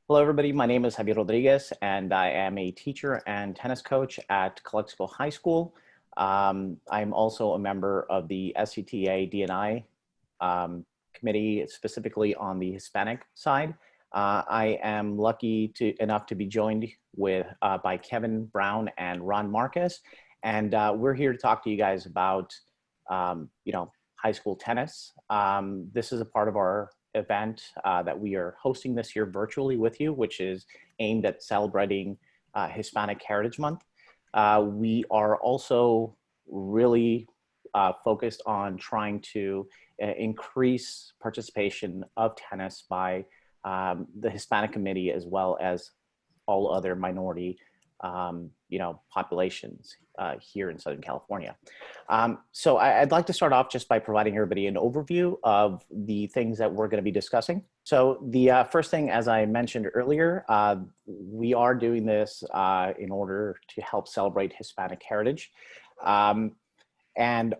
Hello, everybody. My name is Javier Rodriguez, and I am a teacher and tennis coach at Calexico High School. I'm also a member of the SCTA D&I committee, specifically on the Hispanic side. I am lucky enough to be joined by Kevin Brown and Ron Marcus, and we're here to talk to you guys about, high school tennis. This is a part of our event that we are hosting this year virtually with you, which is aimed at celebrating Hispanic Heritage Month. We are also really focused on trying to increase participation of tennis by the Hispanic committee, as well as all other minority populations here in Southern California. So I'd like to start off just by providing everybody an overview of the things that we're going to be discussing. So the first thing, as I mentioned earlier, we are doing this in order to help celebrate Hispanic heritage. And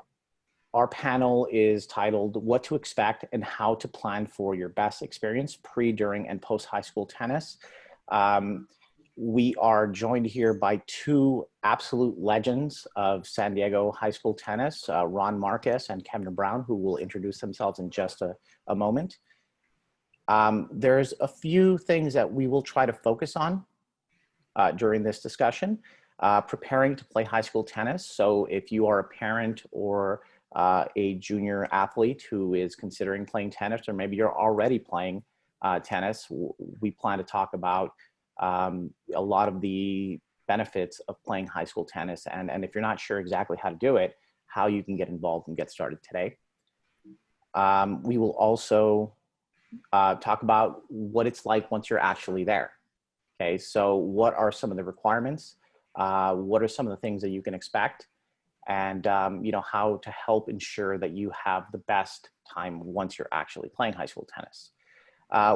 our panel is titled "What to Expect and How to Plan for Your Best Experience Pre, During, and Post High School Tennis." We are joined here by two absolute legends of San Diego high school tennis, Ron Marcus and Kevin Brown, who will introduce themselves in just a moment. There's a few things that we will try to focus on during this discussion. Preparing to play high school tennis. So if you are a parent or a junior athlete who is considering playing tennis, or maybe you're already playing tennis, we plan to talk about a lot of the benefits of playing high school tennis, and if you're not sure exactly how to do it, how you can get involved and get started today. We will also talk about what it's like once you're actually there. Okay, so what are some of the requirements? What are some of the things that you can expect? And how to help ensure that you have the best time once you're actually playing high school tennis.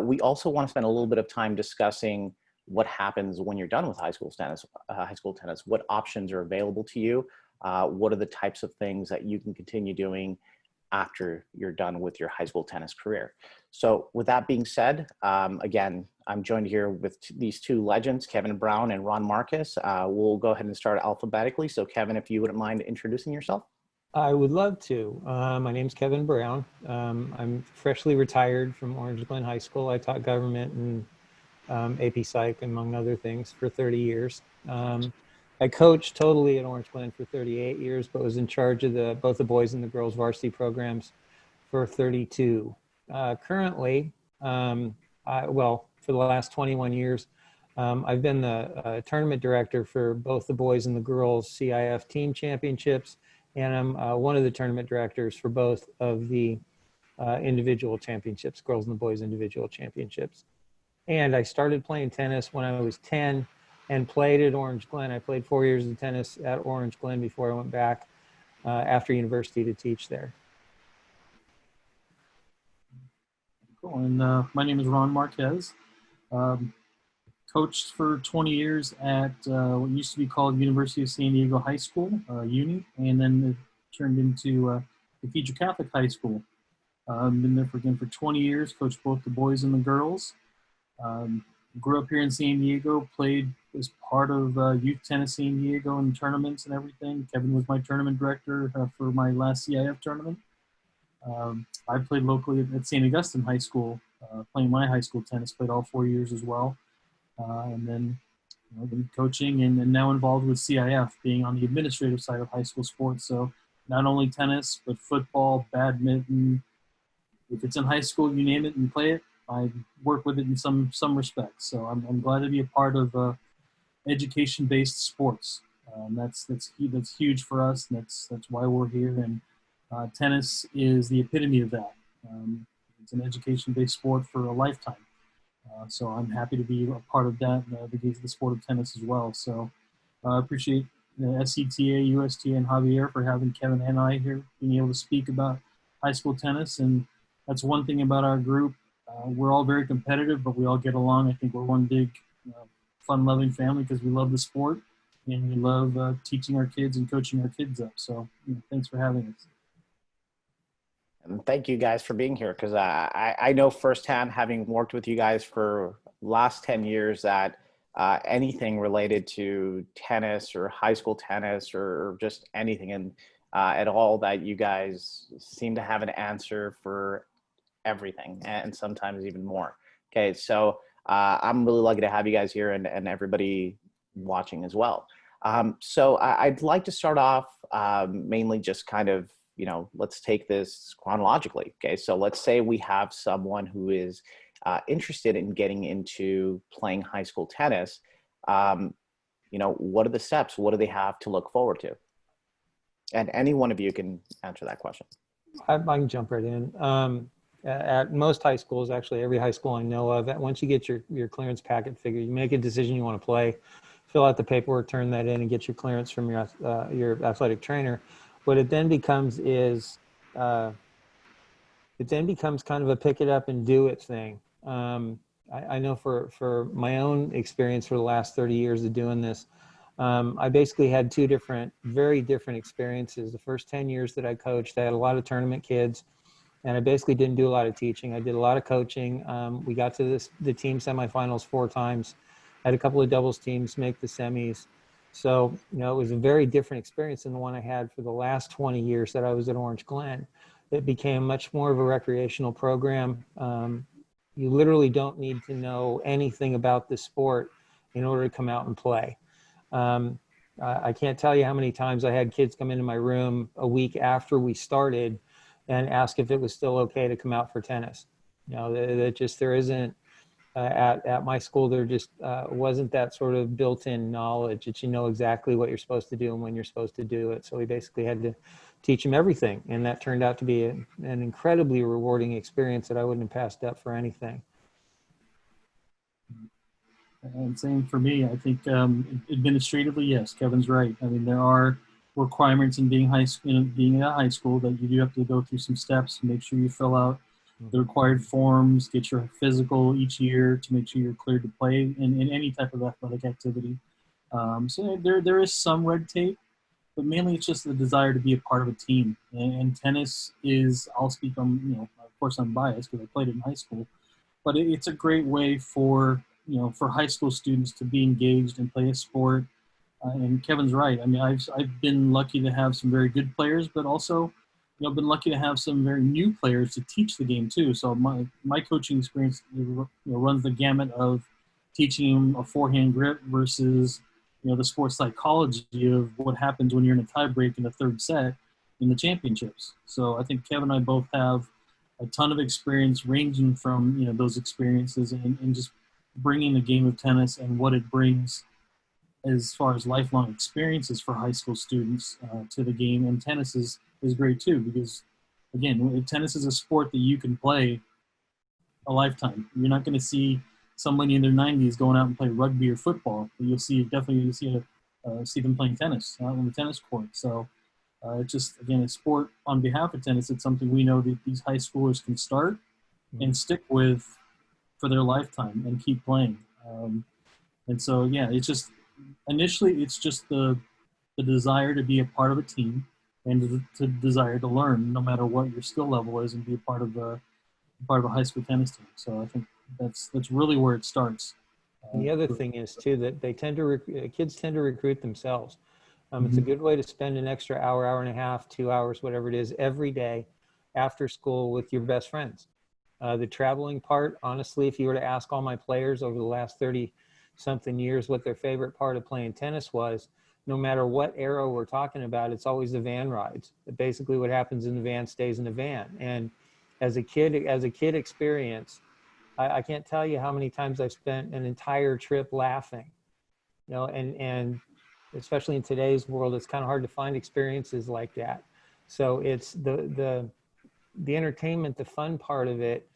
We also want to spend a little bit of time discussing what happens when you're done with high school tennis. What options are available to you? What are the types of things that you can continue doing after you're done with your high school tennis career? So with that being said, again, I'm joined here with these two legends, Kevin Brown and Ron Marcus. We'll go ahead and start alphabetically. So Kevin, if you wouldn't mind introducing yourself. I would love to. My name's Kevin Brown. I'm freshly retired from Orange Glen High School. I taught government and AP Psych, among other things, for 30 years. I coached totally at Orange Glen for 38 years, but was in charge of both the boys and the girls varsity programs for 32. Currently, for the last 21 years, I've been the tournament director for both the boys and the girls CIF team championships, and I'm one of the tournament directors for both of the individual championships, girls and the boys individual championships. And I started playing tennis when I was 10 and played at Orange Glen. I played 4 years of tennis at Orange Glen before I went back after university to teach there. Cool. And my name is Ron Marquez. Coached for 20 years at what used to be called University of San Diego High School, Uni, and then it turned into Cathedral Catholic High School. Been there for 20 years, coached both the boys and the girls. Grew up here in San Diego, played as part of Youth Tennis San Diego and tournaments and everything. Kevin was my tournament director for my last CIF tournament. I played locally at St. Augustine High School, playing my high school tennis, played all 4 years as well. And then been coaching and now involved with CIF, being on the administrative side of high school sports. So not only tennis, but football, badminton. If it's in high school, you name it and play it. I work with it in some respects. So I'm glad to be a part of education-based sports. That's huge for us, and that's why we're here. And tennis is the epitome of that. It's an education-based sport for a lifetime. So I'm happy to be a part of that, the sport of tennis as well. So I appreciate SCTA, USTA, and Javier for having Kevin and I here, being able to speak about high school tennis. And that's one thing about our group. We're all very competitive, but we all get along. I think we're one big fun-loving family because we love the sport and we love teaching our kids and coaching our kids up. So thanks for having us. And thank you guys for being here, because I know firsthand, having worked with you guys for last 10 years, that anything related to tennis or high school tennis or just anything and at all, that you guys seem to have an answer for everything, and sometimes even more. Okay, so I'm really lucky to have you guys here, and everybody watching as well. So I'd like to start off mainly just kind of, let's take this chronologically. Okay, so let's say we have someone who is interested in getting into playing high school tennis. What are the steps? What do they have to look forward to? And any one of you can answer that question. I can jump right in. At most high schools, actually every high school I know of, once you get your clearance packet figured, you make a decision you want to play, fill out the paperwork, turn that in, and get your clearance from your athletic trainer. What it then becomes is, kind of a pick it up and do it thing. I know for my own experience for the last 30 years of doing this, I basically had two very different experiences. The first 10 years that I coached, I had a lot of tournament kids, and I basically didn't do a lot of teaching. I did a lot of coaching. We got to the team semifinals 4 times, had a couple of doubles teams make the semis. So, it was a very different experience than the one I had for the last 20 years that I was at Orange Glen. It became much more of a recreational program. You literally don't need to know anything about the sport in order to come out and play. I can't tell you how many times I had kids come into my room a week after we started and ask if it was still okay to come out for tennis. There isn't, at my school, there just wasn't that sort of built-in knowledge that you know exactly what you're supposed to do and when you're supposed to do it. So we basically had to teach them everything. And that turned out to be an incredibly rewarding experience that I wouldn't have passed up for anything. And same for me. I think administratively, yes, Kevin's right. I mean, there are requirements in being being in a high school, that you do have to go through some steps to make sure you fill out the required forms, get your physical each year to make sure you're cleared to play in any type of athletic activity. So there is some red tape, but mainly it's just the desire to be a part of a team. And tennis is, I'll speak on, of course I'm biased because I played it in high school, but it's a great way for high school students to be engaged and play a sport. And Kevin's right. I mean, I've been lucky to have some very good players, but also, been lucky to have some very new players to teach the game too. So my coaching experience runs the gamut of teaching them a forehand grip versus the sports psychology of what happens when you're in a tiebreak in the third set in the championships. So I think Kevin and I both have a ton of experience, ranging from those experiences and just bringing the game of tennis and what it brings as far as lifelong experiences for high school students to the game. And tennis is great too, because again, tennis is a sport that you can play a lifetime. You're not going to see somebody in their 90s going out and play rugby or football, but you'll see them playing tennis out on the tennis court. So it's just, again, a sport on behalf of tennis. It's something we know that these high schoolers can start and stick with for their lifetime and keep playing. And so, yeah, it's just, initially it's just the desire to be a part of a team and to desire to learn no matter what your skill level is and be a part of a high school tennis team. So I think that's really where it starts. And the other thing is too, that they kids tend to recruit themselves. It's a good way to spend an extra hour, hour and a half, 2 hours, whatever it is, every day after school with your best friends. The traveling part, honestly, if you were to ask all my players over the last 30-something years what their favorite part of playing tennis was, no matter what era we're talking about, it's always the van rides. Basically what happens in the van stays in the van. And as a kid experience, I can't tell you how many times I've spent an entire trip laughing, and especially in today's world, it's kind of hard to find experiences like that. So it's the entertainment, the fun part of it,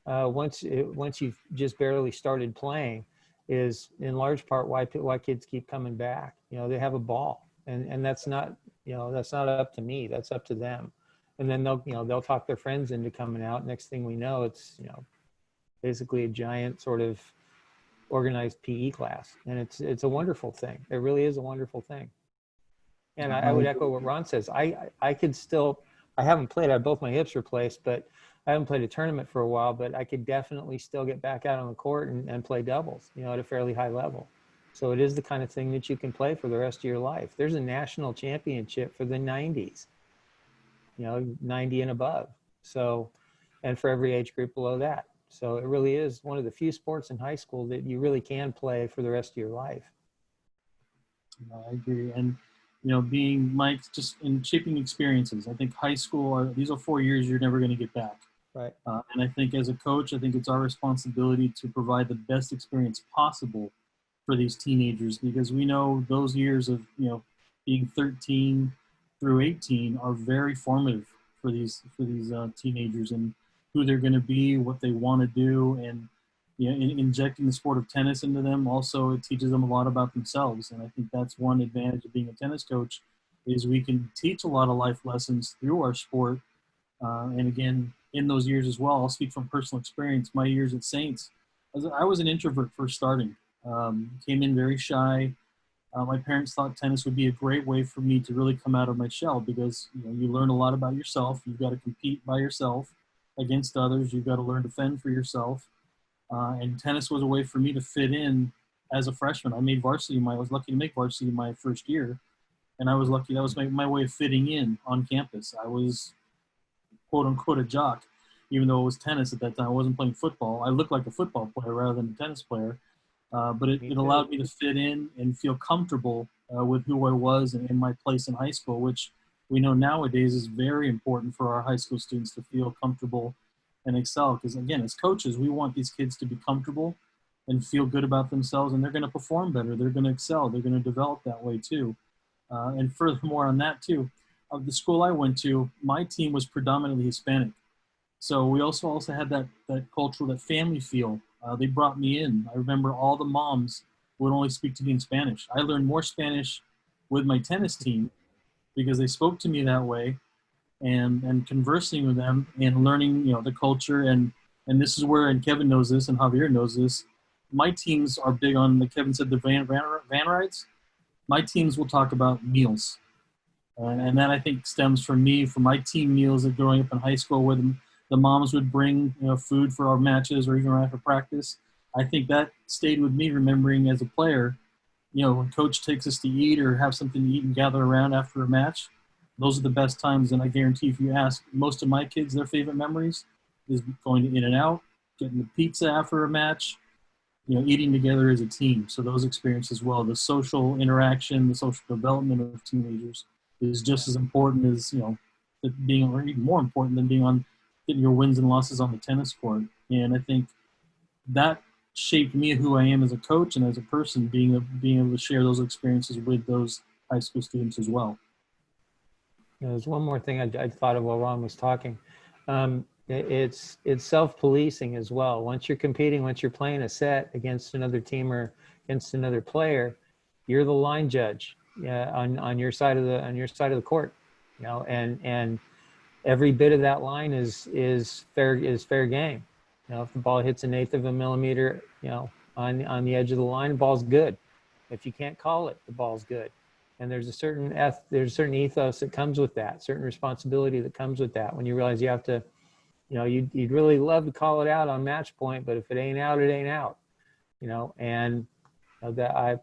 once you've just barely started playing, is in large part why kids keep coming back. They have a ball, and that's not up to me. That's up to them. And then they'll talk their friends into coming out. Next thing we know, it's basically a giant sort of organized PE class, and it's a wonderful thing. It really is a wonderful thing. And I would echo what Ron says. I could still I haven't played. I have both my hips replaced, but I haven't played a tournament for a while. But I could definitely still get back out on the court and play doubles, at a fairly high level. So it is the kind of thing that you can play for the rest of your life. There's a national championship for the 90s, 90 and above. So, and for every age group below that. So it really is one of the few sports in high school that you really can play for the rest of your life. I agree. And, being Mike, just in shaping experiences, I think high school, these are 4 years you're never going to get back. Right. And I think as a coach, I think it's our responsibility to provide the best experience possible for these teenagers, because we know those years of, being 13 through 18 are very formative for these teenagers, and who they're going to be, what they want to do, and injecting the sport of tennis into them. Also, it teaches them a lot about themselves, and I think that's one advantage of being a tennis coach, is we can teach a lot of life lessons through our sport. And again, in those years as well, I'll speak from personal experience. My years at Saints, I was an introvert first starting. Came in very shy. My parents thought tennis would be a great way for me to really come out of my shell, because you learn a lot about yourself. You've got to compete by yourself against others. You've got to learn to fend for yourself. And tennis was a way for me to fit in as a freshman. I was lucky to make varsity my first year, and I was lucky. That was my way of fitting in on campus. I was, quote unquote, a jock, even though it was tennis at that time. I wasn't playing football. I looked like a football player rather than a tennis player. But it allowed me to fit in and feel comfortable with who I was and in my place in high school, which we know nowadays is very important for our high school students to feel comfortable and excel. Because again, as coaches, we want these kids to be comfortable and feel good about themselves, and they're going to perform better. They're going to excel. They're going to develop that way too. And furthermore on that too, of the school I went to, my team was predominantly Hispanic. So we also had that cultural, that family feel. They brought me in. I remember all the moms would only speak to me in Spanish. I learned more Spanish with my tennis team because they spoke to me that way, and conversing with them and learning, the culture. And this is where, and Kevin knows this and Javier knows this, my teams are big on, like Kevin said, the van rides. My teams will talk about meals. And that, I think, stems from me, from my team meals that growing up in high school, where the moms would bring food for our matches or even after practice. I think that stayed with me, remembering as a player, when coach takes us to eat or have something to eat and gather around after a match, those are the best times. And I guarantee if you ask most of my kids, their favorite memories is going to In-N-Out, getting the pizza after a match, eating together as a team. So those experiences as well, the social interaction, the social development of teenagers is just as important as, being, or even more important than getting your wins and losses on the tennis court. And I think that shaped me who I am as a coach and as a person, being able to share those experiences with those high school students as well. There's one more thing I thought of while Ron was talking. It's self-policing as well. Once you're competing, once you're playing a set against another team or against another player, you're the line judge on your side of the court, and every bit of that line is fair game. If the ball hits 1/8 of a millimeter, on the edge of the line, the ball's good. If you can't call it, the ball's good. And there's a certain ethos that comes with that, certain responsibility that comes with that. When you realize you have to, you'd really love to call it out on match point, but if it ain't out, it ain't out. And that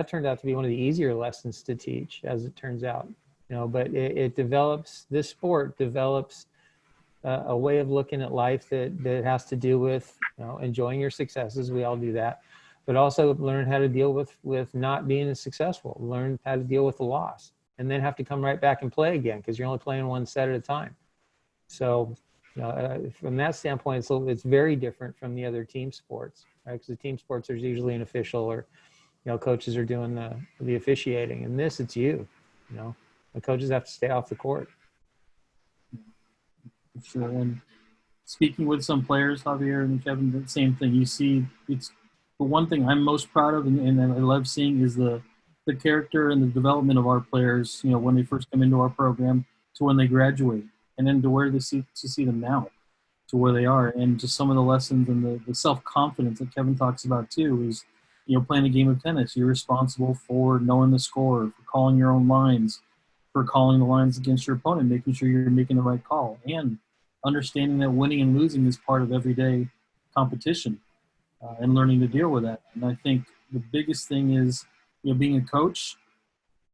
turned out to be one of the easier lessons to teach, as it turns out. But this sport develops a way of looking at life that has to do with, enjoying your successes. We all do that, but also learn how to deal with not being as successful, learn how to deal with the loss, and then have to come right back and play again, because you're only playing one set at a time. So, from that standpoint, it's very different from the other team sports, right? Because the team sports, there's usually an official, or, coaches are doing the officiating. And this, it's you, the coaches have to stay off the court. Sure. And speaking with some players, Javier and Kevin, the same thing. You see, it's the one thing I'm most proud of and I love seeing is the character and the development of our players, when they first come into our program to when they graduate, and then to where they see them now, to where they are. And just some of the lessons and the self-confidence that Kevin talks about too is, playing a game of tennis. You're responsible for knowing the score, for calling your own lines, for calling the lines against your opponent, making sure you're making the right call, and understanding that winning and losing is part of everyday competition, and learning to deal with that. And I think the biggest thing is, being a coach,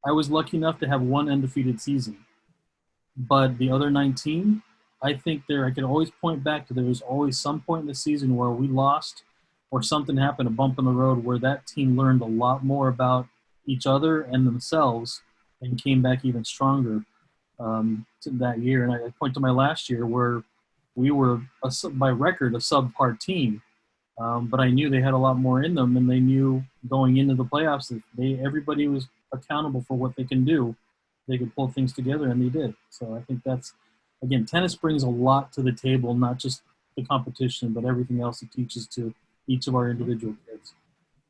I was lucky enough to have one undefeated season. But the other 19, I think I can always point back to there was always some point in the season where we lost or something happened, a bump in the road, where that team learned a lot more about each other and themselves and came back even stronger to that year. And I point to my last year where we were, by record, a subpar team. But I knew they had a lot more in them, and they knew going into the playoffs that everybody was accountable for what they can do. They could pull things together, and they did. So I think that's, again, tennis brings a lot to the table, not just the competition, but everything else it teaches to each of our individual kids.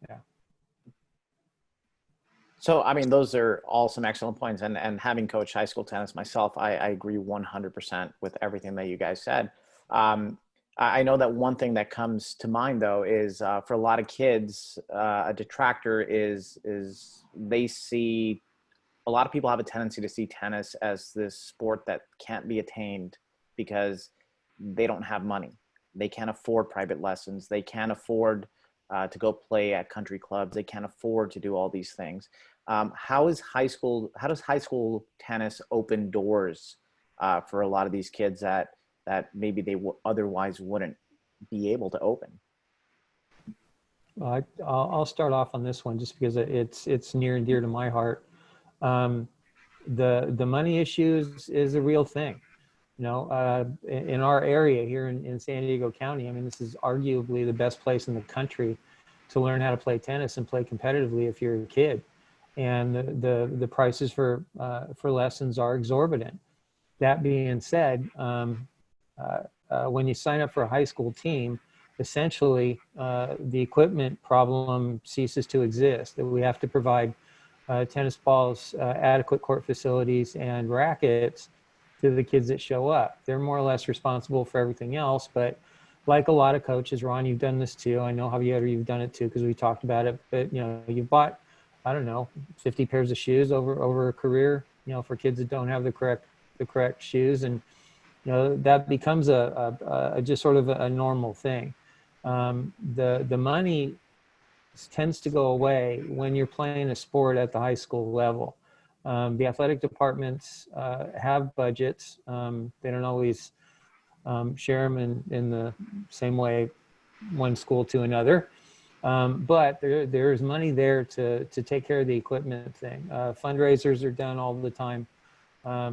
Yeah. So, I mean, those are all some excellent points. And having coached high school tennis myself, I agree 100% with everything that you guys said. I know that one thing that comes to mind, though, is for a lot of kids, a detractor is they see, a lot of people have a tendency to see tennis as this sport that can't be attained because they don't have money. They can't afford private lessons. They can't afford to go play at country clubs. They can't afford to do all these things. How does high school tennis open doors for a lot of these kids that maybe they otherwise wouldn't be able to open? Well, I'll start off on this one just because it's near and dear to my heart. The money issues is a real thing. In our area here in San Diego County, I mean, this is arguably the best place in the country to learn how to play tennis and play competitively if you're a kid. And the prices for lessons are exorbitant. That being said, when you sign up for a high school team, essentially the equipment problem ceases to exist. That we have to provide tennis balls, adequate court facilities, and rackets to the kids that show up. They're more or less responsible for everything else, but like a lot of coaches, Ron, you've done this too. I know, Javier, you've done it too because we talked about it. But you've bought, I don't know, 50 pairs of shoes over a career. For kids that don't have the correct shoes, and that becomes a just sort of a normal thing. The money tends to go away when you're playing a sport at the high school level. The athletic departments have budgets. They don't always share them in the same way one school to another. But there is money there to take care of the equipment thing. Fundraisers are done all the time. I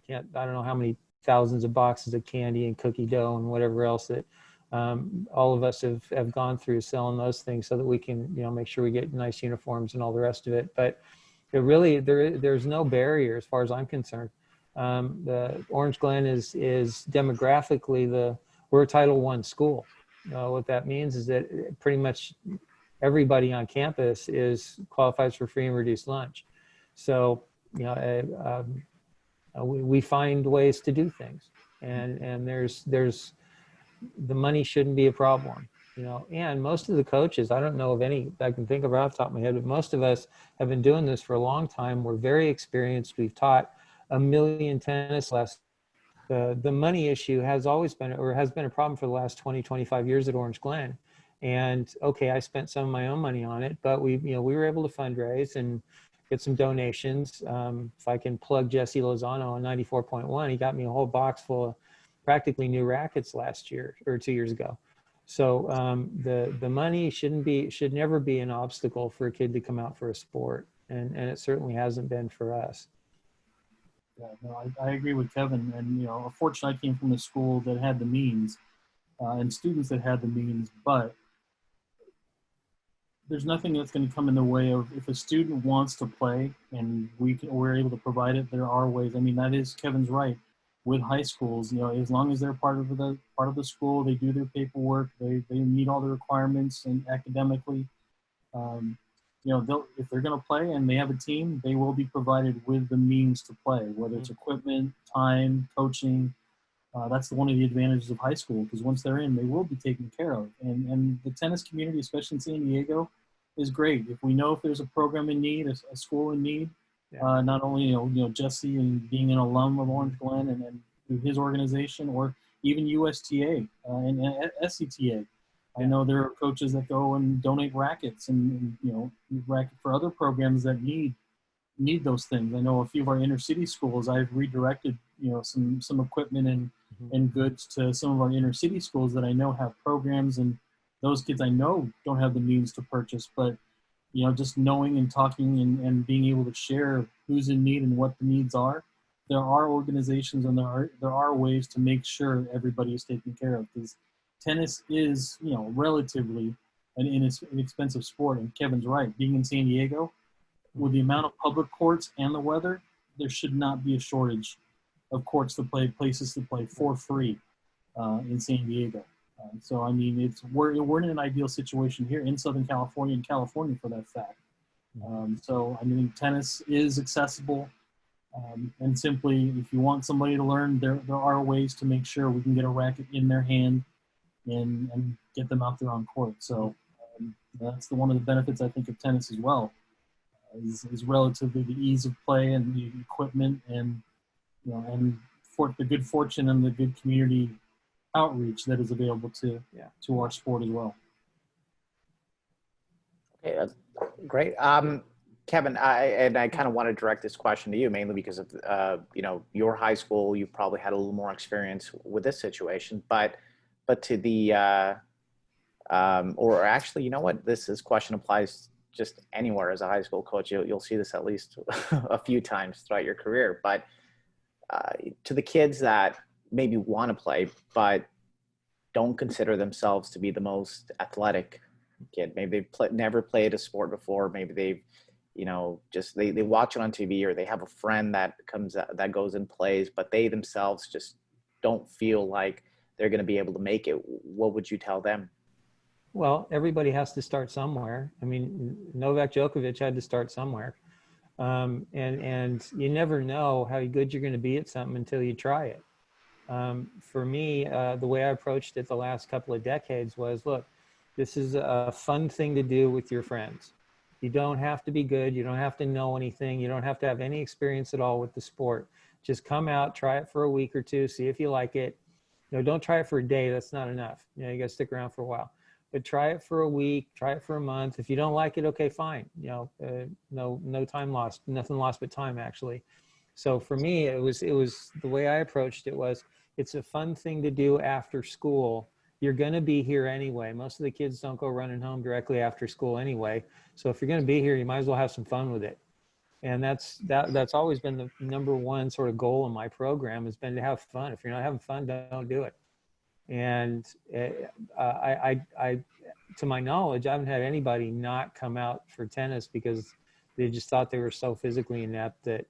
don't know how many thousands of boxes of candy and cookie dough and whatever else that all of us have gone through selling those things so that we can make sure we get nice uniforms and all the rest of it. But there's no barrier as far as I'm concerned. The Orange Glen is demographically we're a Title I school. What that means is that pretty much everybody on campus qualifies for free and reduced lunch. So we find ways to do things, and there's the money shouldn't be a problem. And most of the coaches, I don't know of any I can think of off the top of my head, but most of us have been doing this for a long time. We're very experienced. We've taught 1 million tennis lessons. The money issue has always been, or has been, a problem for the last 20, 25 years at Orange Glen. And okay, I spent some of my own money on it, but we were able to fundraise and get some donations. If I can plug Jesse Lozano on 94.1, he got me a whole box full of practically new rackets last year or 2 years ago. So the money should never be an obstacle for a kid to come out for a sport, and it certainly hasn't been for us. Yeah, no, I agree with Kevin. And unfortunately, I came from a school that had the means and students that had the means, but there's nothing that's going to come in the way of, if a student wants to play and we're able to provide it. There are ways. I mean, that is, Kevin's right. With high schools, as long as they're part of the school, they do their paperwork, they meet all the requirements and academically, if they're going to play and they have a team, they will be provided with the means to play, whether it's equipment, time, coaching. That's one of the advantages of high school, because once they're in, they will be taken care of. And the tennis community, especially in San Diego, is great. If we know if there's a program in need, a school in need, Yeah. Not only Jesse and being an alum of Orange Glen and through his organization, or even USTA and SCTA. I know there are coaches that go and donate rackets and racket for other programs that need those things. I know a few of our inner city schools. I've redirected some equipment and goods to some of our inner city schools that I know have programs, and those kids I know don't have the means to purchase, but just knowing and talking and being able to share who's in need and what the needs are. There are organizations and there are ways to make sure everybody is taken care of, because tennis is relatively an inexpensive sport. And Kevin's right, being in San Diego, with the amount of public courts and the weather, there should not be a shortage of courts to play, places to play for free in San Diego. So I mean, we're in an ideal situation here in Southern California and California for that fact. So I mean, tennis is accessible, and simply, if you want somebody to learn, there are ways to make sure we can get a racket in their hand and get them out there on court. So that's one of the benefits I think of tennis as well. Is relatively the ease of play and the equipment and and for the good fortune and the good community outreach that is available to our sport as well. Okay, that's great. Kevin, I kind of want to direct this question to you mainly because of your high school. You've probably had a little more experience with this situation, but to the or actually, you know what, this question applies just anywhere as a high school coach. You'll see this at least a few times throughout your career, but to the kids that maybe want to play but don't consider themselves to be the most athletic kid. Maybe they've never played a sport before. Maybe they've just they watch it on TV, or they have a friend that goes and plays, but they themselves just don't feel like they're going to be able to make it. What would you tell them? Well, everybody has to start somewhere. I mean, Novak Djokovic had to start somewhere. And you never know how good you're going to be at something until you try it. For me, the way I approached it the last couple of decades was, look, this is a fun thing to do with your friends. You don't have to be good. You don't have to know anything. You don't have to have any experience at all with the sport. Just come out, try it for a week or two, see if you like it. Don't try it for a day. That's not enough. You got to stick around for a while. But try it for a week, try it for a month. If you don't like it, okay, fine. No time lost, nothing lost but time, actually. So for me, it was the way I approached it was, it's a fun thing to do after school. You're going to be here anyway. Most of the kids don't go running home directly after school anyway. So if you're going to be here, you might as well have some fun with it. And that's always been the number one sort of goal in my program, has been to have fun. If you're not having fun, don't do it. And I, to my knowledge, I haven't had anybody not come out for tennis because they just thought they were so physically inept that,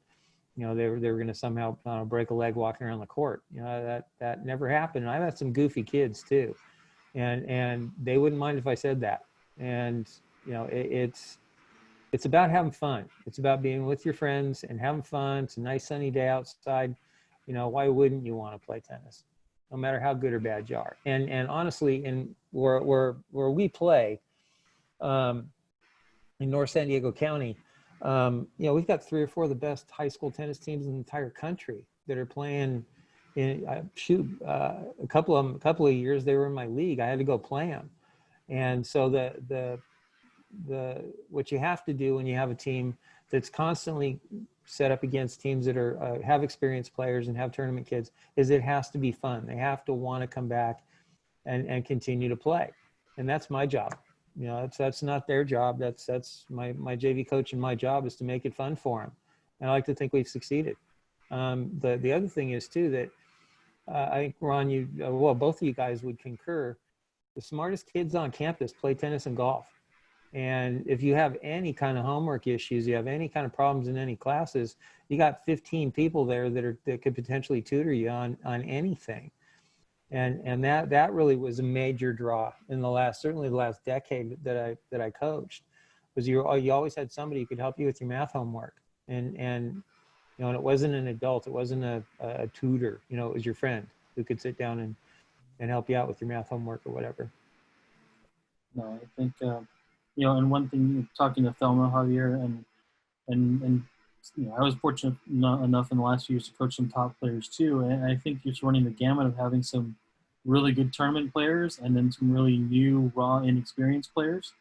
they were going to somehow break a leg walking around the court. That never happened. And I've had some goofy kids too, and they wouldn't mind if I said that. And it's about having fun. It's about being with your friends and having fun. It's a nice sunny day outside. Why wouldn't you want to play tennis? No matter how good or bad you are. And honestly, in where we play, in North San Diego County, we've got 3 or 4 of the best high school tennis teams in the entire country that are playing. A couple of years they were in my league. I had to go play them. And so what you have to do when you have a team that's constantly set up against teams that are have experienced players and have tournament kids is it has to be fun. They have to want to come back and continue to play. And that's my job. That's not their job. That's my JV coach, and my job is to make it fun for them. And I like to think we've succeeded. The other thing is too, that I think, Ron, both of you guys would concur, the smartest kids on campus play tennis and golf. And if you have any kind of homework issues, you have any kind of problems in any classes, you got 15 people there that could potentially tutor you on anything. And that really was a major draw in certainly the last decade that I coached, was you always had somebody who could help you with your math homework. And and it wasn't an adult, it wasn't a tutor, it was your friend who could sit down and help you out with your math homework or whatever. No, I think and one thing, talking to Thelma, Javier, and I was fortunate enough in the last few years to coach some top players too, and I think just running the gamut of having some really good tournament players and then some really new, raw, inexperienced players.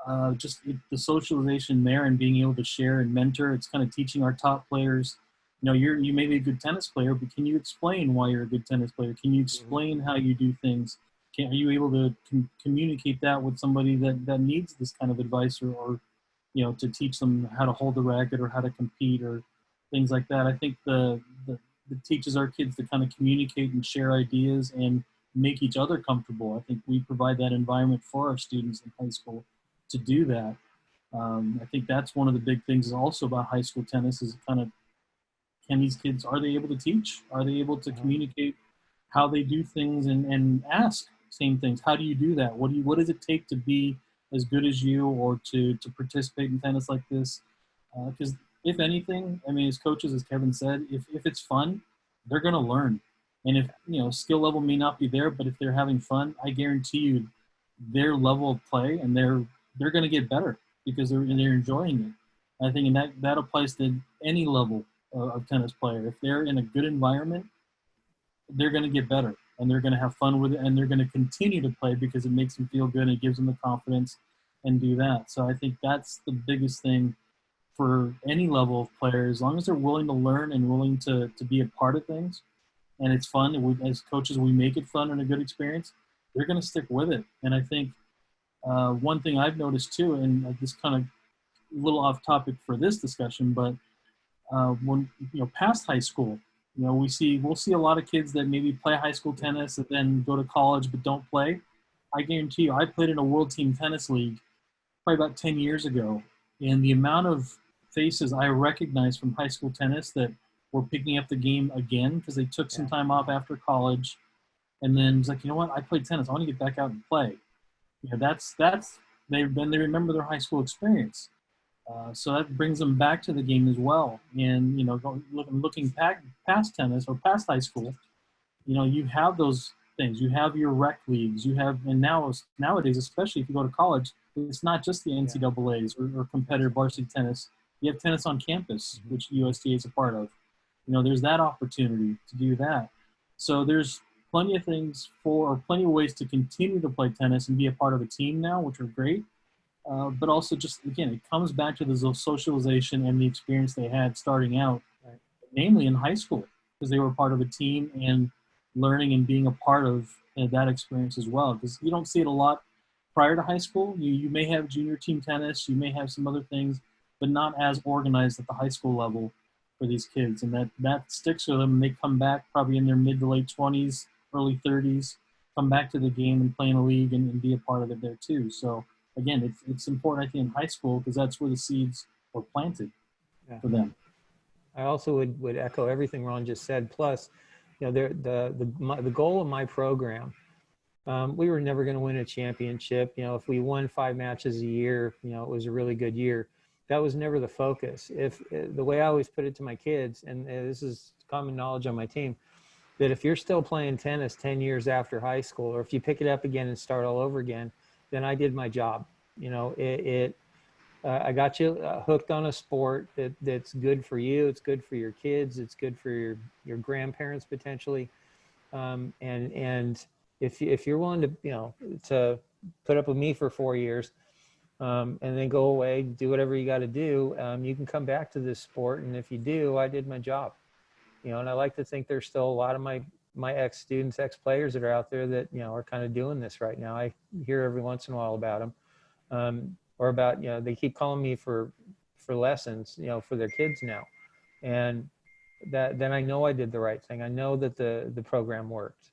The socialization there and being able to share and mentor. It's kind of teaching our top players. You may be a good tennis player, but can you explain why you're a good tennis player? Can you explain how you do things? Are you able to communicate that with somebody that needs this kind of advice or to teach them how to hold the racket or how to compete or things like that? I think it teaches our kids to kind of communicate and share ideas and make each other comfortable. I think we provide that environment for our students in high school to do that. I think that's one of the big things also about high school tennis is kind of, can these kids, are they able to teach? Are they able to communicate how they do things and ask same things? How do you do that? What does it take to be as good as you or to participate in tennis like this? Because if anything, I mean, as coaches, as Kevin said, if it's fun, they're going to learn. And if, skill level may not be there, but if they're having fun, I guarantee you their level of play and they're going to get better because they're enjoying it. I think, and that applies to any level of tennis player. If they're in a good environment, they're going to get better and they're going to have fun with it and they're going to continue to play because it makes them feel good and it gives them the confidence and do that. So I think that's the biggest thing for any level of player. As long as they're willing to learn and willing to be a part of things and it's fun, and as coaches we make it fun and a good experience, they're going to stick with it. And I think one thing I've noticed too, and this kind of a little off topic for this discussion, but when past high school, we'll see a lot of kids that maybe play high school tennis and then go to college but don't play. I guarantee you, I played in a world team tennis league probably about 10 years ago, and the amount of faces I recognized from high school tennis that were picking up the game again because they took some time off after college, and then it's like, you know what, I played tennis, I want to get back out and play. That's they remember their high school experience. So that brings them back to the game as well. And, looking past tennis or past high school, you have those things. You have your rec leagues. You have, and nowadays, especially if you go to college, it's not just the NCAAs or competitive varsity tennis. You have tennis on campus, which USTA is a part of. There's that opportunity to do that. So there's plenty of plenty of ways to continue to play tennis and be a part of a team now, which are great. But also just, again, it comes back to the socialization and the experience they had starting out, namely in high school, because they were part of a team and learning and being a part of that experience as well. Because you don't see it a lot prior to high school. You may have junior team tennis, you may have some other things, but not as organized at the high school level for these kids. And that sticks with them. And they come back probably in their mid to late 20s, early 30s, come back to the game and play in a league and be a part of it there too. So again, it's important, I think, in high school because that's where the seeds were planted for them. I also would echo everything Ron just said. Plus, the goal of my program, we were never going to win a championship. If we won 5 matches a year, it was a really good year. That was never the focus. If the way I always put it to my kids, and this is common knowledge on my team, that if you're still playing tennis 10 years after high school, or if you pick it up again and start all over again, then I did my job. I got you hooked on a sport that's good for you. It's good for your kids. It's good for your grandparents potentially. And if you're willing to put up with me for 4 years, and then go away, do whatever you got to do, you can come back to this sport. And if you do, I did my job. And I like to think there's still a lot of my ex-students, ex-players that are out there that, are kind of doing this right now. I hear every once in a while about them, or about, they keep calling me for lessons, for their kids now. And then I know I did the right thing. I know that the program worked.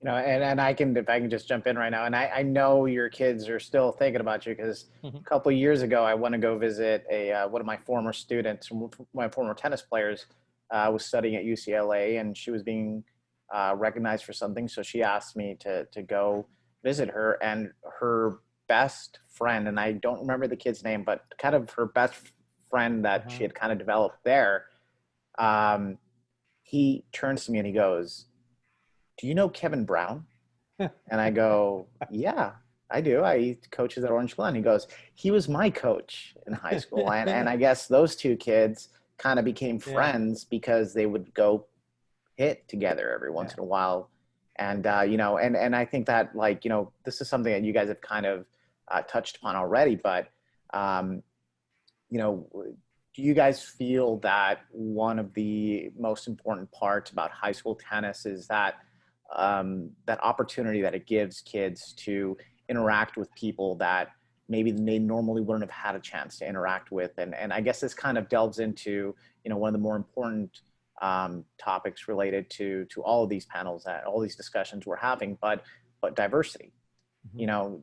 And if I can just jump in right now, and I know your kids are still thinking about you because a couple of years ago, I went to go visit one of my former students, my former tennis players, was studying at UCLA, and she was being recognized for something. So she asked me to go visit her, and her best friend, and I don't remember the kid's name, but kind of her best friend that she had kind of developed there, he turns to me and he goes, "Do you know Kevin Brown?" And I go, "Yeah." I do. I coaches at Orange Glen. He goes, he was my coach in high school. And I guess those two kids kind of became Yeah. friends because they would go hit together every once in a while. And, and I think that, like, this is something that you guys have kind of touched upon already, but, um, do you guys feel that one of the most important parts about high school tennis is that that opportunity that it gives kids to interact with people that maybe they normally wouldn't have had a chance to interact with? And I guess this kind of delves into, one of the more important topics related to all of these panels, that all these discussions we're having, but diversity. Mhm.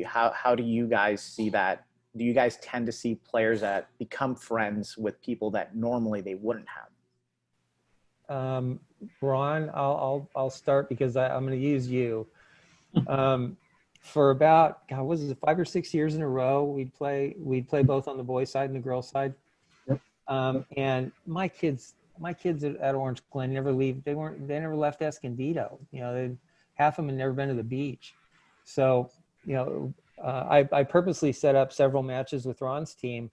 How do you guys see that? Do you guys tend to see players that become friends with people that normally they wouldn't have? Ron, I'll start because I'm going to use you. For about, God, was it 5 or 6 years in a row? We'd play both on the boys' side and the girls' side. Yep. And my kids at Orange Glen never leave. They never left Escondido. Half of them had never been to the beach. So, I purposely set up several matches with Ron's team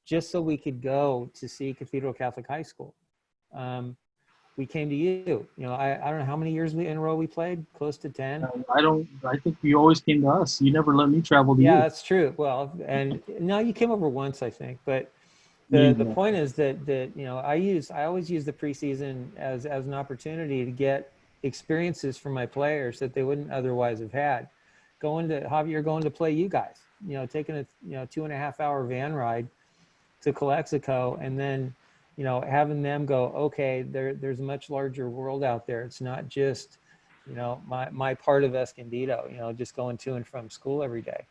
just so we could go to see Cathedral Catholic High School. We came to you. I don't know how many years in a row we played, close to 10. I think you always came to us. You never let me travel to Yeah, you. that's true. Well, and no, you came over once, I think, but the Yeah. point is that I always use the preseason as an opportunity to get experiences from my players that they wouldn't otherwise have had. Javier going to play you guys, taking a 2.5 hour van ride to Calexico, and then having them go, okay, there's a much larger world out there. It's not just my part of Escondido, just going to and from school every day.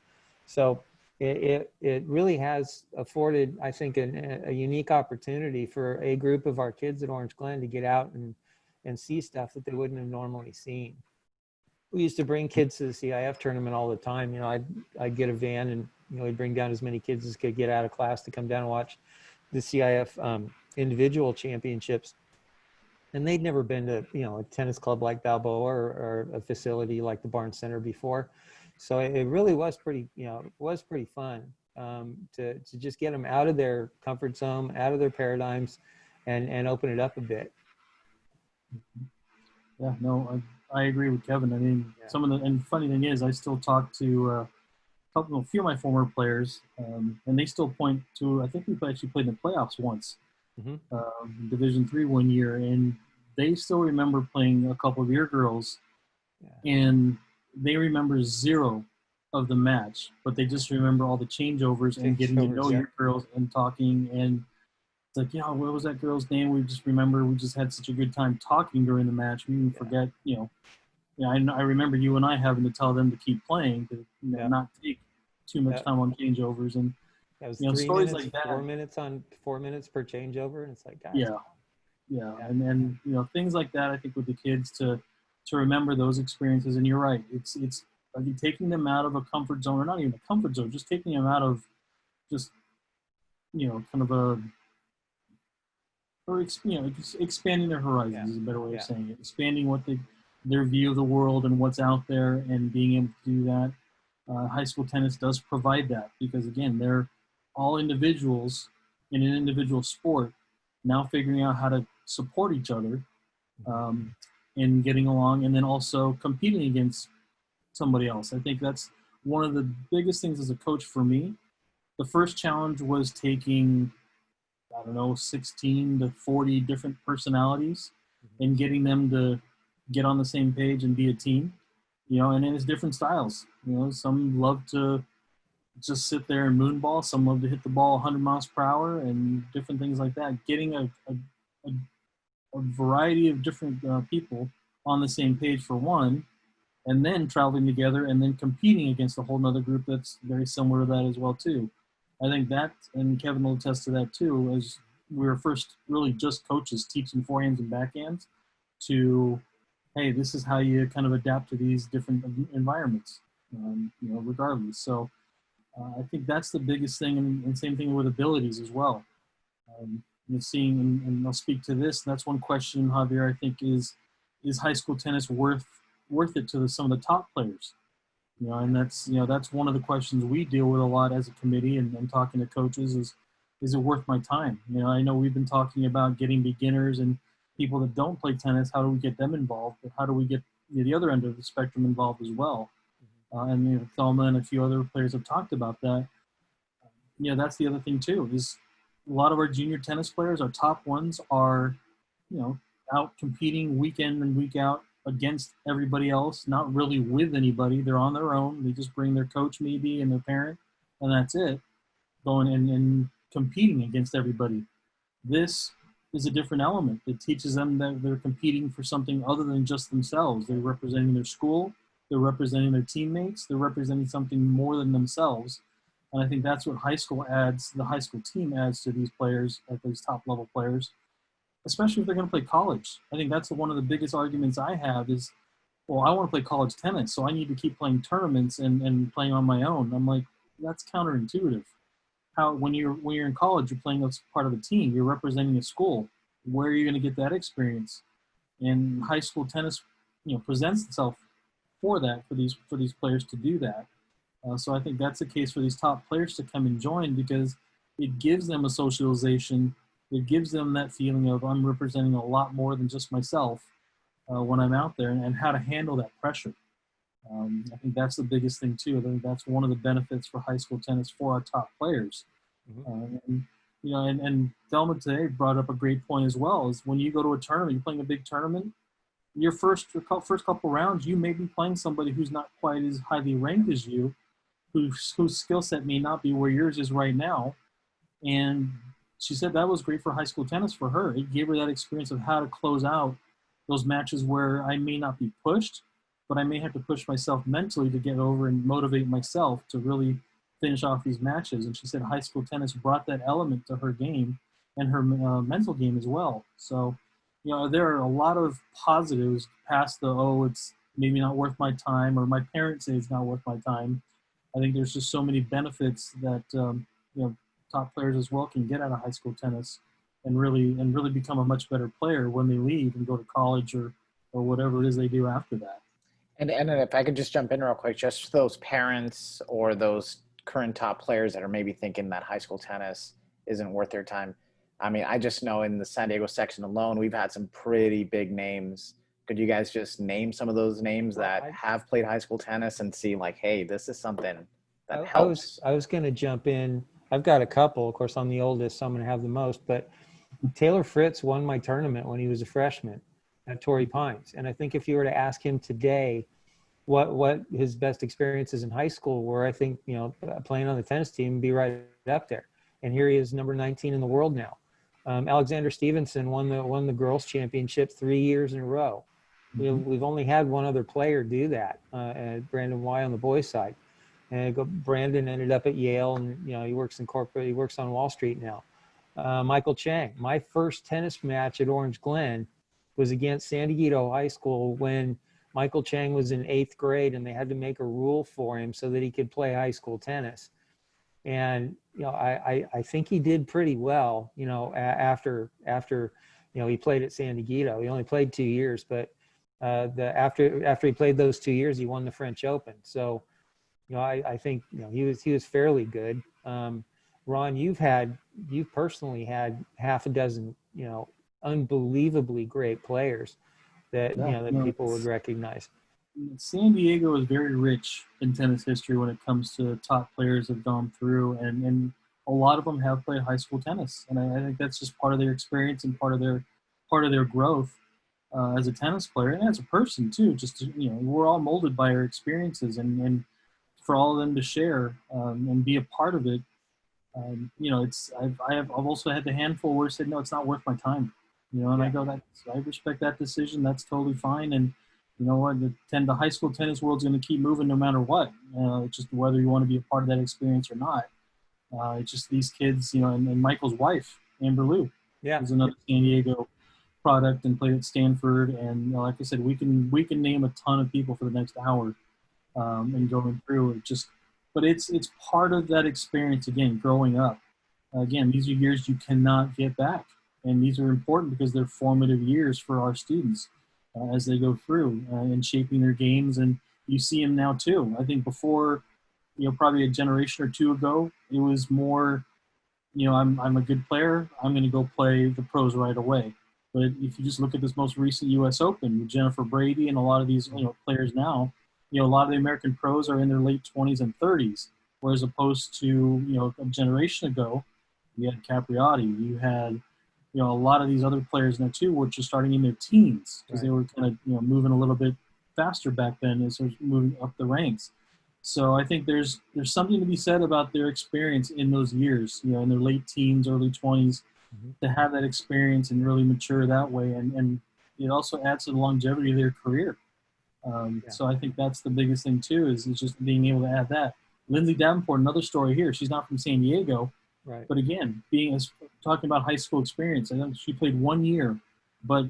So it really has afforded, I think, a unique opportunity for a group of our kids at Orange Glen to get out and see stuff that they wouldn't have normally seen. We used to bring kids to the CIF tournament all the time. I'd get a van, and we'd bring down as many kids as could get out of class to come down and watch the CIF individual championships. And they'd never been to a tennis club like Balboa or a facility like the Barnes Center before. So it really was pretty fun to just get them out of their comfort zone, out of their paradigms, and open it up a bit. Yeah, no, I agree with Kevin. I mean, Yeah. and funny thing is, I still talk to a few of my former players, and they still point to, I think we actually played in the playoffs once, Mm-hmm. Division III one year, and they still remember playing a couple of your girls, Yeah. and they remember zero of the match, but they just remember all the changeovers and getting to know Yeah. your girls and talking. And it's like, what was that girl's name? We just remember we just had such a good time talking during the match. We didn't forget, I remember you and I having to tell them to keep playing, to not take too much time on changeovers. And That was stories 3 minutes, like that. 4 minutes per changeover, and it's like, guys. Yeah. And things like that. I think with the kids to remember those experiences. And you're right. It's I think taking them out of a comfort zone, or not even a comfort zone, just taking them out of just kind of a, or just expanding their horizons is a better way of saying it. Expanding their view of the world and what's out there, and being able to do that. High school tennis does provide that, because again, they're all individuals in an individual sport, now figuring out how to support each other, and getting along, and then also competing against somebody else. I think that's one of the biggest things as a coach for me. The first challenge was taking, 16 to 40 different personalities and getting them to get on the same page and be a team, and then it's different styles. Some love to just sit there and moonball. Some love to hit the ball 100 miles per hour and different things like that. Getting a variety of different people on the same page for one, and then traveling together and then competing against a whole nother group that's very similar to that as well too. I think that, and Kevin will attest to that too, as we were first really just coaches teaching forehands and backhands, to, hey, this is how you kind of adapt to these different environments, regardless. So I think that's the biggest thing, and same thing with abilities as well. Seeing, and I'll speak to this, that's one question, Javier, I think is high school tennis worth it to some of the top players? And that's one of the questions we deal with a lot as a committee and talking to coaches is it worth my time? I know we've been talking about getting beginners and people that don't play tennis. How do we get them involved? But how do we get the other end of the spectrum involved as well? And Thelma and a few other players have talked about that. That's the other thing too, is a lot of our junior tennis players, our top ones, are, out competing week in and week out against everybody else, not really with anybody. They're on their own. They just bring their coach maybe and their parent, and that's it, going and competing against everybody. This is a different element that teaches them that they're competing for something other than just themselves. They're representing their school, they're representing their teammates, they're representing something more than themselves. And I think that's what the high school team adds to these players, at these top level players, especially if they're going to play college. I think that's one of the biggest arguments I have is, well, I want to play college tennis, so I need to keep playing tournaments and playing on my own. I'm like, that's counterintuitive. When you're in college, you're playing as part of a team. You're representing a school. Where are you going to get that experience? And high school tennis, presents itself for these players to do that. So I think that's the case for these top players to come and join, because it gives them a socialization. It gives them that feeling of, I'm representing a lot more than just myself when I'm out there, and how to handle that pressure. I think that's the biggest thing too. I think that's one of the benefits for high school tennis for our top players. And Thelma today brought up a great point as well, is when you go to a tournament, you're playing a big tournament, your first couple rounds, you may be playing somebody who's not quite as highly ranked as you, whose skill set may not be where yours is right now. And she said that was great for high school tennis for her. It gave her that experience of how to close out those matches where I may not be pushed, but I may have to push myself mentally to get over and motivate myself to really finish off these matches. And she said high school tennis brought that element to her game and her mental game as well. So, there are a lot of positives past it's maybe not worth my time, or my parents say it's not worth my time. I think there's just so many benefits that, top players as well can get out of high school tennis and really become a much better player when they leave and go to college or whatever it is they do after that. And if I could just jump in real quick, just for those parents or those current top players that are maybe thinking that high school tennis isn't worth their time. I mean, I just know in the San Diego section alone, we've had some pretty big names. Could you guys just name some of those names that have played high school tennis and see like, hey, this is something that helps? I was going to jump in. I've got a couple. Of course, I'm the oldest, so I'm going to have the most. But Taylor Fritz won my tournament when he was a freshman at Torrey Pines. And I think if you were to ask him today what his best experiences in high school were, I think, playing on the tennis team would be right up there. And here he is, number 19 in the world now. Alexander Stevenson won the girls' championship 3 years in a row. We've only had one other player do that, Brandon Y on the boys' side. And Brandon ended up at Yale, and he works in corporate. He works on Wall Street now. Michael Chang. My first tennis match at Orange Glen was against San Diego High School when Michael Chang was in 8th grade, and they had to make a rule for him so that he could play high school tennis. And I think he did pretty well. After he played at San Diego, he only played 2 years, but after he played those 2 years, he won the French Open. So. I think he was fairly good. Ron, you've personally had half a dozen unbelievably great players that that people would recognize. San Diego is very rich in tennis history when it comes to top players that have gone through, and a lot of them have played high school tennis, and I think that's just part of their experience and part of their growth as a tennis player and as a person too. Just we're all molded by our experiences, and for all of them to share and be a part of it. I've also had the handful where I said, no, it's not worth my time. And I go, I respect that decision. That's totally fine. And you know what, the high school tennis world's going to keep moving no matter what. It's just whether you want to be a part of that experience or not. It's just these kids, and Michael's wife, Amber Lou, is another San Diego product and played at Stanford. And like I said, we can name a ton of people for the next hour. And going through it, but it's part of that experience again, growing up. Again, these are years you cannot get back, and these are important because they're formative years for our students as they go through and shaping their games and you see them now too. I think before, probably a generation or two ago, it was more, I'm a good player. I'm going to go play the pros right away. But if you just look at this most recent U.S. Open with Jennifer Brady and a lot of these, players now, a lot of the American pros are in their late 20s and 30s, whereas opposed to, a generation ago, you had Capriati, you had, a lot of these other players now too, were just starting in their teens because they were kind of, moving a little bit faster back then as they were moving up the ranks. So I think there's something to be said about their experience in those years, in their late teens, early 20s, to have that experience and really mature that way. And it also adds to the longevity of their career. So I think that's the biggest thing too, is just being able to add that. Lindsay Davenport, another story here. She's not from San Diego, Right. but again, talking about high school experience, I think she played 1 year, but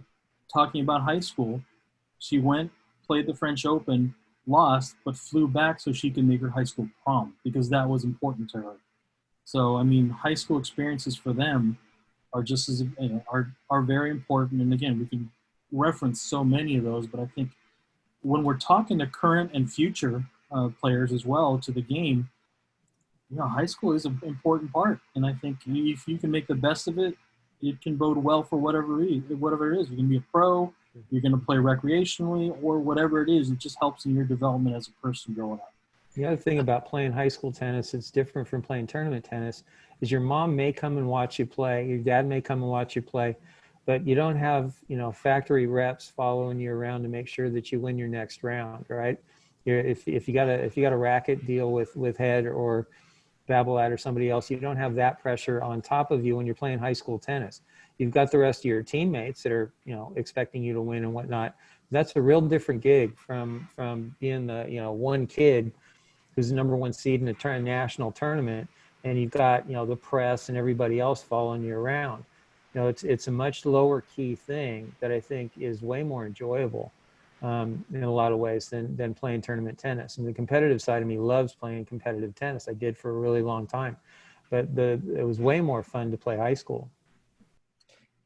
talking about high school, she went, played the French Open, lost, but flew back so she could make her high school prom because that was important to her. So, I mean, high school experiences for them are just as, are very important. And again, we can reference so many of those, but I think when we're talking to current and future players as well to the game, high school is an important part. And I think if you can make the best of it, it can bode well for whatever it is. You can be a pro, you're going to play recreationally, or whatever it is. It just helps in your development as a person growing up. The other thing about playing high school tennis, it's different from playing tournament tennis, is your mom may come and watch you play, your dad may come and watch you play, but you don't have, factory reps following you around to make sure that you win your next round, right? If you got a racket deal with Head or Babolat or somebody else, you don't have that pressure on top of you when you're playing high school tennis. You've got the rest of your teammates that are, expecting you to win and whatnot. That's a real different gig from being the, one kid who's the number one seed in a national tournament, and you've got, the press and everybody else following you around. It's a much lower key thing that I think is way more enjoyable in a lot of ways than playing tournament tennis. And the competitive side of me loves playing competitive tennis. I did for a really long time, but it was way more fun to play high school.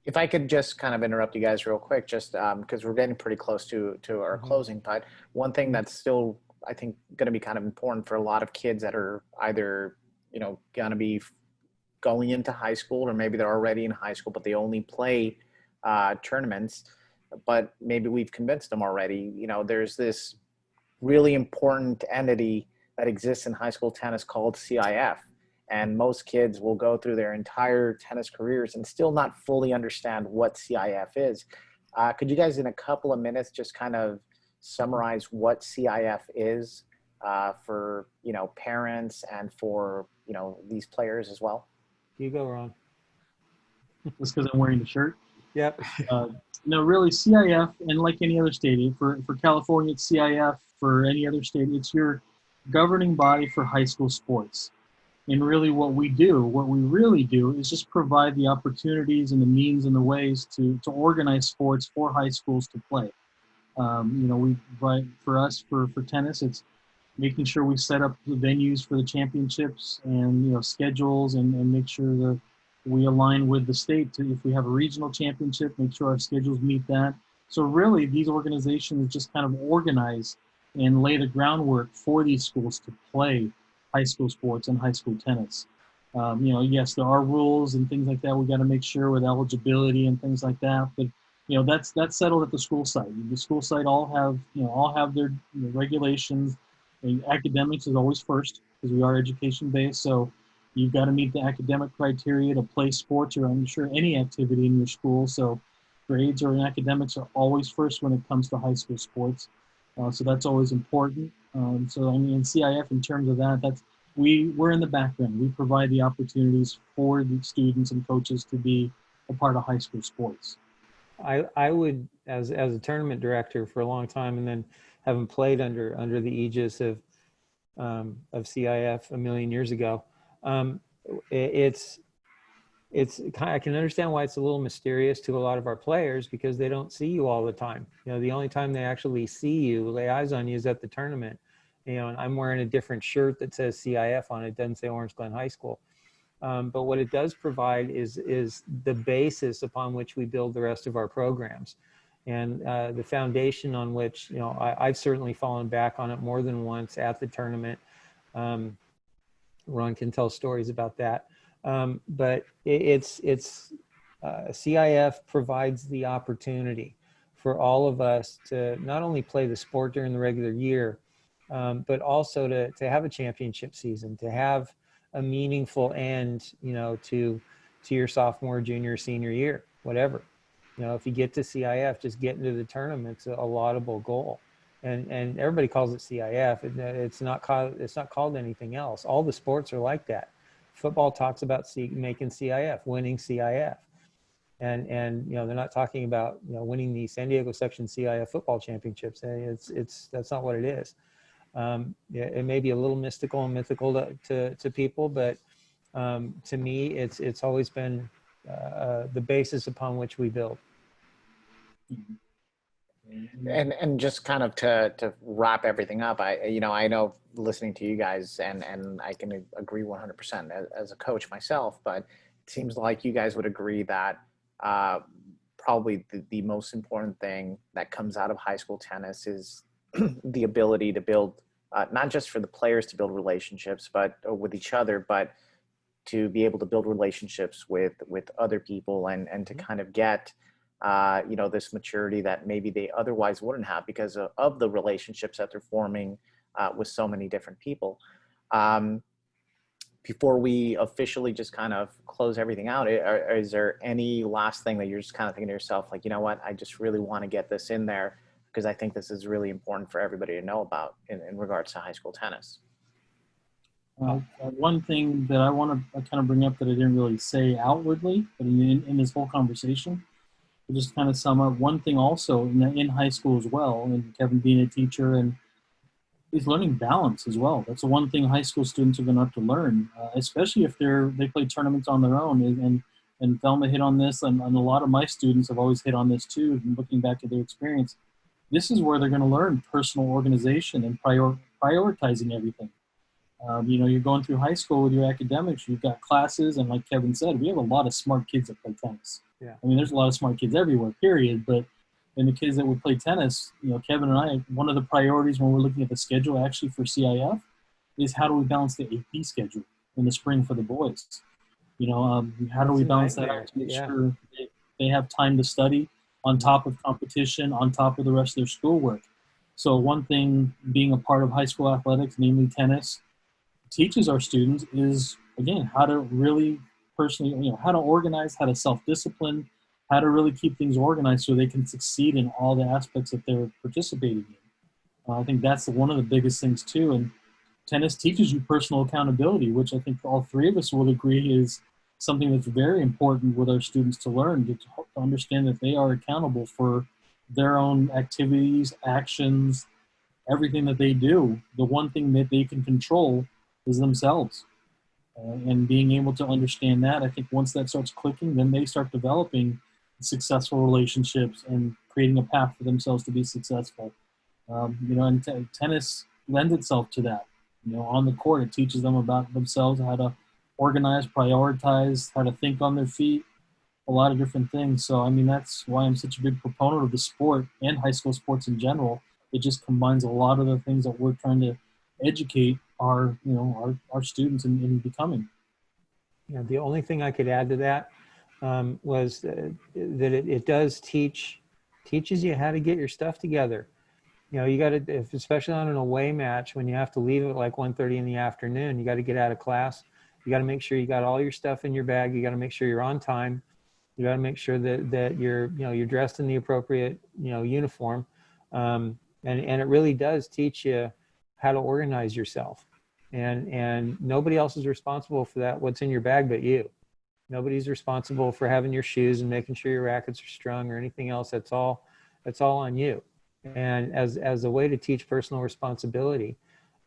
If I could just kind of interrupt you guys real quick, just because we're getting pretty close to our closing, but one thing that's still, I think, going to be kind of important for a lot of kids that are either, going to be going into high school, or maybe they're already in high school, but they only play tournaments, but maybe we've convinced them already, there's this really important entity that exists in high school tennis called CIF. And most kids will go through their entire tennis careers and still not fully understand what CIF is. Could you guys, in a couple of minutes, just kind of summarize what CIF is for, parents and for, these players as well? You go, Ron. Just because I'm wearing the shirt? Yep. No, really, CIF, and like any other state, for California, it's CIF. For any other state, it's your governing body for high school sports. And really what we really do is just provide the opportunities and the means and the ways to organize sports for high schools to play. We provide, for tennis, it's making sure we set up the venues for the championships and, schedules and make sure that we align with the state to, if we have a regional championship, make sure our schedules meet that. So really these organizations just kind of organize and lay the groundwork for these schools to play high school sports and high school tennis. Yes, there are rules and things like that we got to make sure with eligibility and things like that. But that's settled at the school site. The school site all have their regulations. And academics is always first because we are education based. So you've got to meet the academic criteria to play sports or I'm sure any activity in your school. So grades or academics are always first when it comes to high school sports. So that's always important. So I mean, CIF in terms of that, we're in the background. We provide the opportunities for the students and coaches to be a part of high school sports. I would, as a tournament director for a long time, and then having played under the aegis of CIF a million years ago, I can understand why it's a little mysterious to a lot of our players because they don't see you all the time. The only time they actually see you, lay eyes on you, is at the tournament. And I'm wearing a different shirt that says CIF on it. It doesn't say Orange Glen High School. But what it does provide is the basis upon which we build the rest of our programs. And the foundation on which, you know, I've certainly fallen back on it more than once at the tournament. Ron can tell stories about that. But CIF provides the opportunity for all of us to not only play the sport during the regular year, but also to have a championship season, to have a meaningful end, you know, to your sophomore, junior, senior year, whatever. You know, if you get to CIF, just getting to the tournament's a laudable goal. And everybody calls it CIF. It's not called anything else. All the sports are like that. Football talks about making CIF, winning CIF. And you know, they're not talking about, you know, winning the San Diego section CIF football championships. That's not what it is. It may be a little mystical and mythical to people, but to me, it's always been the basis upon which we build. And just kind of to wrap everything up, I know listening to you guys, and I can agree 100% as a coach myself, but it seems like you guys would agree that probably the most important thing that comes out of high school tennis is the ability to build, not just for the players to build relationships, but with each other, but to be able to build relationships with other people and to kind of get this maturity that maybe they otherwise wouldn't have because of the relationships that they're forming with so many different people. Before we officially just kind of close everything out, is there any last thing that you're just kind of thinking to yourself, like, you know what, I just really want to get this in there because I think this is really important for everybody to know about in regards to high school tennis? One thing that I want to kind of bring up that I didn't really say outwardly, but in this whole conversation, to just kind of sum up, one thing also in high school as well, and Kevin being a teacher, and is learning balance as well. That's the one thing high school students are going to have to learn, especially if they play tournaments on their own. And Thelma hit on this, and a lot of my students have always hit on this too, and looking back at their experience. This is where they're going to learn personal organization and prioritizing everything. You're going through high school with your academics, you've got classes, and like Kevin said, we have a lot of smart kids that play tennis. Yeah. I mean, there's a lot of smart kids everywhere, period. But in the kids that would play tennis, Kevin and I, one of the priorities when we're looking at the schedule actually for CIF is how do we balance the AP schedule in the spring for the boys? How do we balance that out to make sure they have time to study on top of competition, on top of the rest of their schoolwork? So one thing being a part of high school athletics, namely tennis, teaches our students is, again, how to really personally, how to organize, how to self-discipline, how to really keep things organized so they can succeed in all the aspects that they're participating in. I think that's one of the biggest things too. And tennis teaches you personal accountability, which I think all three of us will agree is something that's very important with our students to learn, to understand that they are accountable for their own activities, actions, everything that they do. The one thing that they can control is themselves. And being able to understand that, I think once that starts clicking, then they start developing successful relationships and creating a path for themselves to be successful. And tennis lends itself to that. On the court, it teaches them about themselves, how to organize, prioritize, how to think on their feet, a lot of different things. So, I mean, that's why I'm such a big proponent of the sport and high school sports in general. It just combines a lot of the things that we're trying to educate our students in becoming. Yeah, the only thing I could add to that was that it does teaches you how to get your stuff together. You got to, especially on an away match, when you have to leave at like 1:30 in the afternoon, you got to get out of class. You got to make sure you got all your stuff in your bag. You got to make sure you're on time. You got to make sure that you're dressed in the appropriate uniform, and it really does teach you how to organize yourself, and nobody else is responsible for that. What's in your bag but you. Nobody's responsible for having your shoes and making sure your rackets are strung or anything else. That's all on you. And as a way to teach personal responsibility,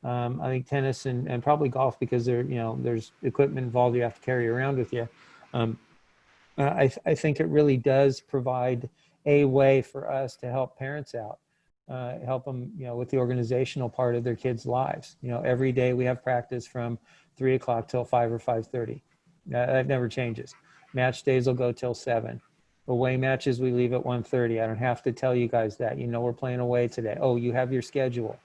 I think tennis and probably golf, because there's equipment involved you have to carry around with you. I think it really does provide a way for us to help parents out, help them, with the organizational part of their kids' lives. Every day we have practice from 3 o'clock till 5 or 5:30. That never changes. Match days will go till 7. Away matches, we leave at 1:30. I don't have to tell you guys that. You know, we're playing away today. Oh, you have your schedule.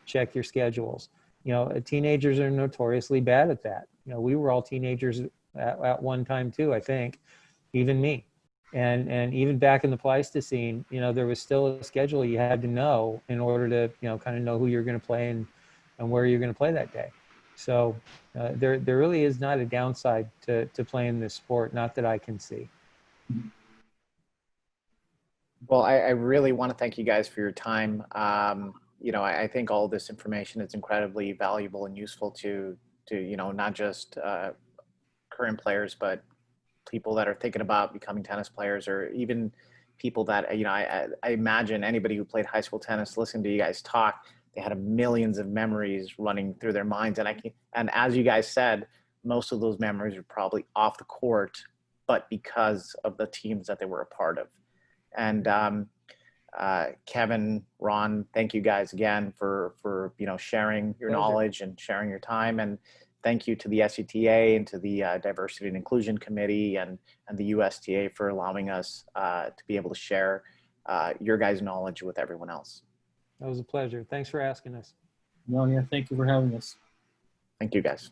Check your schedules. You know, teenagers are notoriously bad at that. You know, we were all teenagers at one time too, I think, even me. And even back in the Pleistocene, you know, there was still a schedule you had to know in order to, you know, kind of know who you're going to play and where you're going to play that day. So there really is not a downside to playing this sport, not that I can see. Well, I really want to thank you guys for your time. You know, I think all this information is incredibly valuable and useful to you know, not just current players, but people that are thinking about becoming tennis players, or even people that, you know, I imagine anybody who played high school tennis, listening to you guys talk, they had millions of memories running through their minds. And as you guys said, most of those memories are probably off the court, but because of the teams that they were a part of. And Kevin, Ron, thank you guys again for you know, sharing your knowledge and sharing your time. And thank you to the SCTA and to the Diversity and Inclusion Committee and the USTA for allowing us to be able to share your guys' knowledge with everyone else. That was a pleasure. Thanks for asking us. No, yeah, thank you for having us. Thank you guys.